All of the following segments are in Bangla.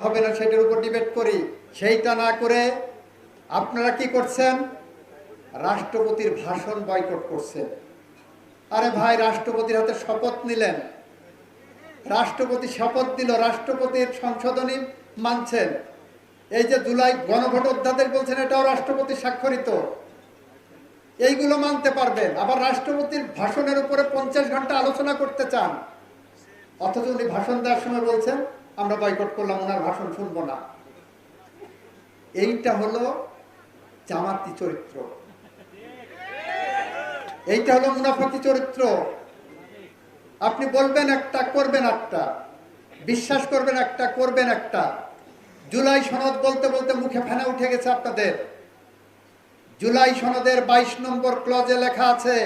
হবে না সেটার উপর ডিবেট করি, সেইটা না করে আপনারা কি করছেন? রাষ্ট্রপতির ভাষণ বয়কট করছেন। আরে ভাই, রাষ্ট্রপতির হাতে শপথ নিলেন, রাষ্ট্রপতি শপথ দিল, রাষ্ট্রপতির সংশোধনী মানছেন। এই যে জুলাই গণভোট অধ্যাদেশ বলছেন, এটাও রাষ্ট্রপতি স্বাক্ষরিত, এইগুলো মানতে পারবেন। আবার রাষ্ট্রপতির ভাষণের উপরে 50 ঘন্টা আলোচনা করতে চান, অথচ উনি ভাষণ দেওয়ার সময় বলছেন আমরা বয়কট করলাম, ওনার ভাষণ শুনবো না। এইটা হলো জামাতি চরিত্র, এইটা হলো মুনাফিকি চরিত্র। আপনি বলবেন একটা, করবেন একটা, বিশ্বাস করবেন একটা, করবেন একটা। জুলাই সনদ বলতে বলতে মুখে ফেনা উঠে গেছে আপনাদের। জুলাই সনদের 22 নম্বর ক্লজে লেখা আছে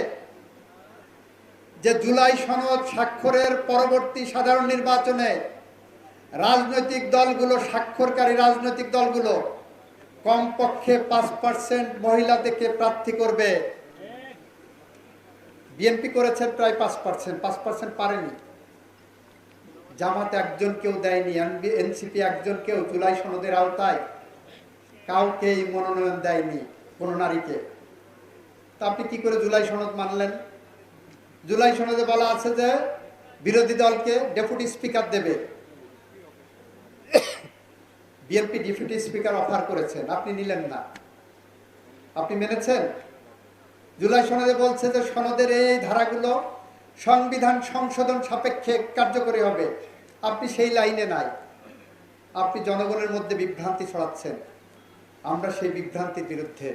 যে জুলাই সনদ স্বাক্ষরের পরবর্তী সাধারণ নির্বাচনে রাজনৈতিক দলগুলো, স্বাক্ষরকারী রাজনৈতিক দলগুলো কমপক্ষে 5% মহিলা থেকে প্রার্থী করবে। বিএনপি করেছে প্রায় 5% পারেনি। জামাত একজন কেউ দেয়নি, এনসিপি একজন কেউ জুলাই সনদের আওতায় কাউকেই মনোনয়ন দেয়নি, কোনো নারীকে। তা আপনি কি করে জুলাই সনদ মানলেন? জুলাই সনদে বলা আছে যে বিরোধী দলকে ডেপুটি স্পিকার দেবে। বিএনপি ডেপুটি স্পিকার অফার করেছেন, আপনি নিলেন না, আপনি মেনেছেন? জুলাই সনদে বলছে যে সনদের এই ধারাগুলো সংবিধান সংশোধন সাপেক্ষে কার্যকরী হবে, আপনি সেই লাইনে নাই। আপনি জনগণের মধ্যে বিভ্রান্তি ছড়াচ্ছেন, আমরা সেই বিভ্রান্তির বিরুদ্ধে।